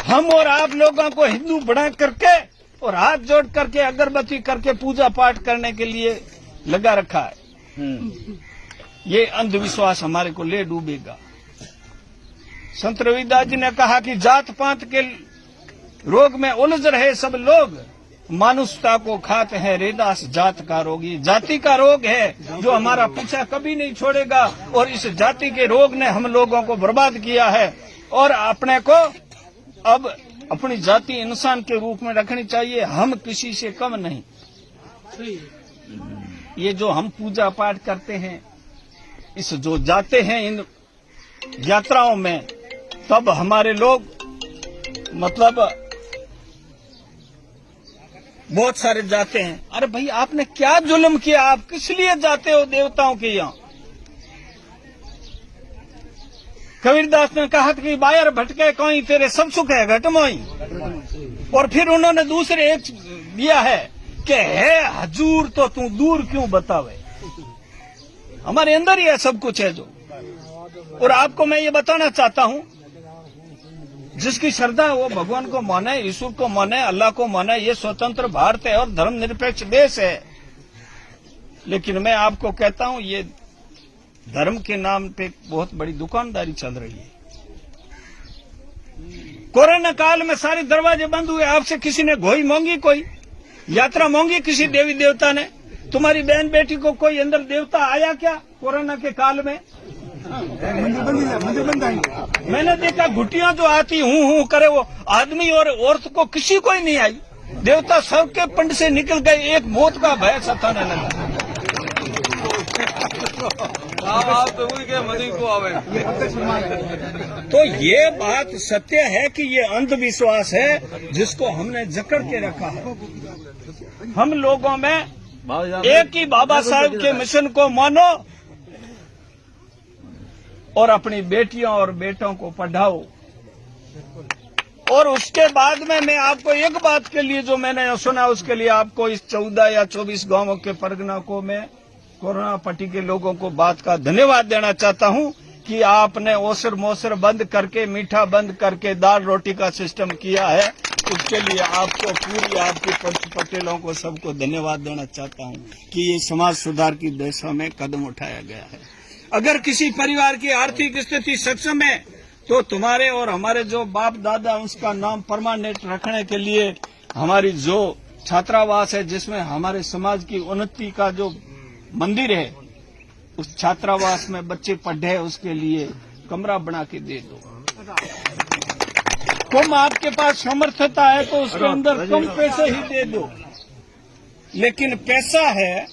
हम और आप लोगों को हिंदू बना करके और हाथ जोड़ करके अगरबत्ती करके पूजा पाठ करने के लिए लगा रखा है। ये अंधविश्वास हमारे को ले डूबेगा। संत रविदास जी ने कहा कि जात पात के रोग में उलझ रहे सब लोग, मानुषता को खाते हैं रेदास जात का रोग। ये जाति का रोग है जो हमारा पीछा कभी नहीं छोड़ेगा, और इस जाति के रोग ने हम लोगों को बर्बाद किया है। और अपने को अब अपनी जाति इंसान के रूप में रखनी चाहिए, हम किसी से कम नहीं। ये जो हम पूजा पाठ करते हैं, इस जो जाते हैं इन यात्राओं में, तब हमारे लोग मतलब बहुत सारे जाते हैं। अरे भाई, आपने क्या जुल्म किया? आप किस लिए जाते हो देवताओं के यहाँ? कबीरदास ने कहा कि बायर भटके कोई तेरे सब सुख है घट मोई। और फिर उन्होंने दूसरे एक दिया है कि है हजूर तो तू दूर क्यों बतावे। हमारे अंदर ही है सब कुछ है जो। और आपको मैं ये बताना चाहता हूं, जिसकी श्रद्धा है वो भगवान को माने, ईश्वर को माने, अल्लाह को माने। ये स्वतंत्र भारत है और धर्मनिरपेक्ष देश है। लेकिन मैं आपको कहता हूं, ये धर्म के नाम पे बहुत बड़ी दुकानदारी चल रही है। कोरोना काल में सारे दरवाजे बंद हुए। आपसे किसी ने घोई मांगी, कोई यात्रा मांगी किसी देवी देवता ने? तुम्हारी बहन बेटी को कोई अंदर देवता आया क्या कोरोना के काल में? मैंने देखा घुटियां जो आती हूं करे, वो आदमी और औरत को किसी को ही नहीं आई। देवता सबके पंड से निकल गए। एक मौत का भय सताने लगा। तो ये बात सत्य है कि ये अंधविश्वास है जिसको हमने जकड़ के रखा है। हम लोगों में एक ही बाबा साहब के मिशन को मानो और अपनी बेटियों और बेटों को पढ़ाओ। और उसके बाद में मैं आपको एक बात के लिए जो मैंने सुना, उसके लिए आपको इस 14 या 24 गांवों के परगना को मैं कोरोना पट्टी के लोगों को बात का धन्यवाद देना चाहता हूं कि आपने ओसर मोसर बंद करके, मीठा बंद करके दाल रोटी का सिस्टम किया है। उसके लिए आपको, पूरी आपके पंच पटेलों को सबको धन्यवाद देना चाहता हूं कि ये समाज सुधार की दिशा में कदम उठाया गया है। अगर किसी परिवार की आर्थिक स्थिति सक्षम है तो तुम्हारे और हमारे जो बाप दादा, उसका नाम परमानेंट रखने के लिए हमारी जो छात्रावास है, जिसमें हमारे समाज की उन्नति का जो मंदिर है, उस छात्रावास में बच्चे पढ़े, उसके लिए कमरा बना के दे दो। कम आपके पास समर्थता है तो उसके अंदर कम पैसे ही दे दो। लेकिन पैसा है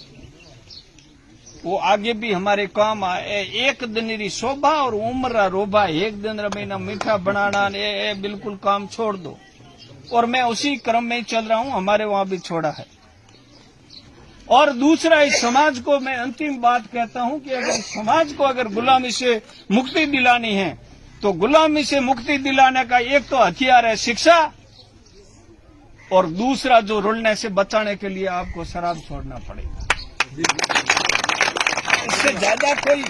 वो आगे भी हमारे काम आए। एक दिन री शोभा और उम्र रोबा, एक दिन महीना मीठा बनाना, ये बिल्कुल काम छोड़ दो। और मैं उसी क्रम में ही चल रहा हूं, हमारे वहां भी छोड़ा है। और दूसरा, इस समाज को मैं अंतिम बात कहता हूं कि अगर समाज को अगर गुलामी से मुक्ति दिलानी है तो गुलामी से मुक्ति दिलाने का एक तो हथियार है शिक्षा, और दूसरा जो रुलने से बचाने के लिए आपको शराब छोड़ना पड़ेगा। इससे ज्यादा कोई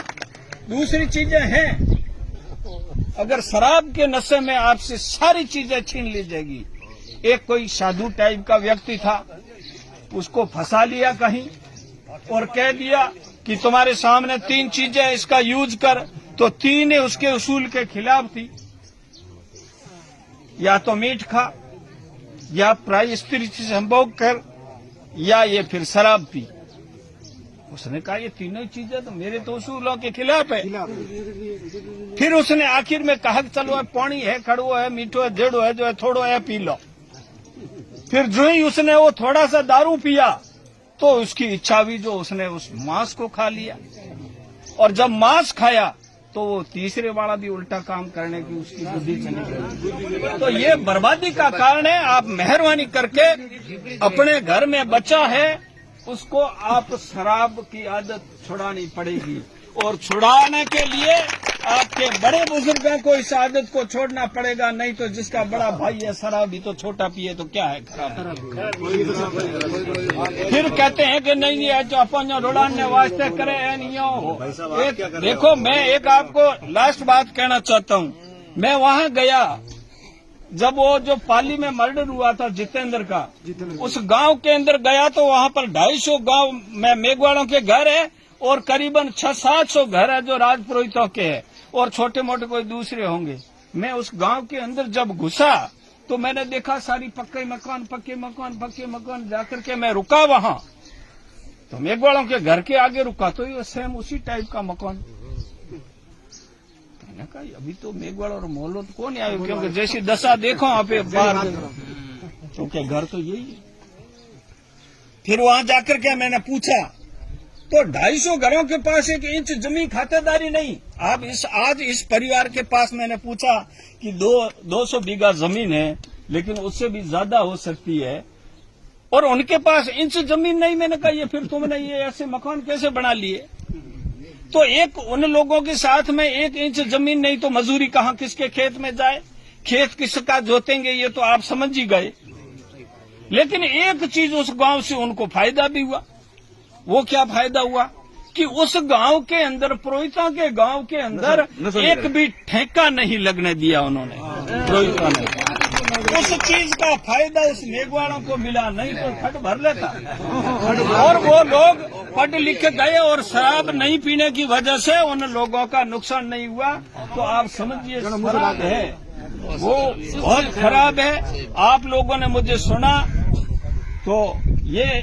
दूसरी चीजें हैं? अगर शराब के नशे में आपसे सारी चीजें छीन ली जाएगी। एक कोई साधु टाइप का व्यक्ति था, उसको फंसा लिया कहीं और कह दिया कि तुम्हारे सामने 3 चीजें, इसका यूज कर। तो 3 उसके उसूल के खिलाफ थी। या तो मीट खा, या प्राय स्त्री से संभोग कर, या ये फिर शराब पी। उसने कहा ये तीनों चीजें तो मेरे तो उसूलों के खिलाफ है। फिर उसने आखिर में कहा चलो पानी है, खड़ो है, मीठो है, जेड़ो है, जो है थोड़ो है, पी लो। फिर जो ही उसने वो थोड़ा सा दारू पिया तो उसकी इच्छा हुई, जो उसने उस मांस को खा लिया। और जब मांस खाया तो वो तीसरे वाला भी उल्टा काम करने की उसकी बुद्धि चली गई। तो ये बर्बादी का कारण है। आप मेहरबानी करके अपने घर में बच्चा है, उसको आप शराब की आदत छुड़ानी पड़ेगी। और छुड़ाने के लिए आपके बड़े बुजुर्गों को इस आदत को छोड़ना पड़ेगा। नहीं तो जिसका बड़ा भाई है शराबी तो छोटा पिए तो क्या है, खराब। फिर कहते हैं कि नहीं ये जो अपन रुड़ाने वास्ते करे नहीं हो। देखो, मैं एक आपको लास्ट बात कहना चाहता हूँ। मैं वहां गया जब वो जो पाली में मर्डर हुआ था जितेंद्र का, उस गांव के अंदर गया तो वहां पर 250 गांव में मेघवालों के घर है और करीबन 600-700 घर है जो राजपुरोहितों के है और छोटे मोटे कोई दूसरे होंगे। मैं उस गांव के अंदर जब घुसा तो मैंने देखा सारी पक्के मकान जाकर के मैं रुका वहां, तो मेघवालों के घर के आगे रुका तो ये सेम उसी टाइप का मकान। मैंने कहा अभी तो मेघवाल और मोहल्लो तो कौन आए, क्योंकि जैसी दशा देखो आप बाहर, क्योंकि घर तो यही है। फिर वहां जाकर के मैंने पूछा तो 250 घरों के पास 1 इंच जमीन खातेदारी नहीं। अब आज इस परिवार के पास मैंने पूछा कि 200 बीघा जमीन है, लेकिन उससे भी ज्यादा हो सकती है, और उनके पास इंच जमीन नहीं। मैंने कहा ये फिर तुमने ये ऐसे मकान कैसे बना लिए? तो एक उन लोगों के साथ में 1 इंच जमीन नहीं तो मजूरी कहाँ किसके खेत में जाए, खेत किसका जोतेंगे, ये तो आप समझ ही गए। लेकिन एक चीज उस गांव से उनको फायदा भी हुआ। वो क्या फायदा हुआ कि उस गांव के अंदर, पुरोहितों के गांव के अंदर एक भी ठेका नहीं लगने दिया उन्होंने, पुरोहितों ने। उस चीज का फायदा उस मेघवालों को मिला, नहीं तो फट भर लेता। और वो लोग पढ़ लिख गए और शराब नहीं पीने की वजह से उन लोगों का नुकसान नहीं हुआ। तो आप समझिए खराब है, वो बहुत खराब है। आप लोगों ने मुझे सुना तो ये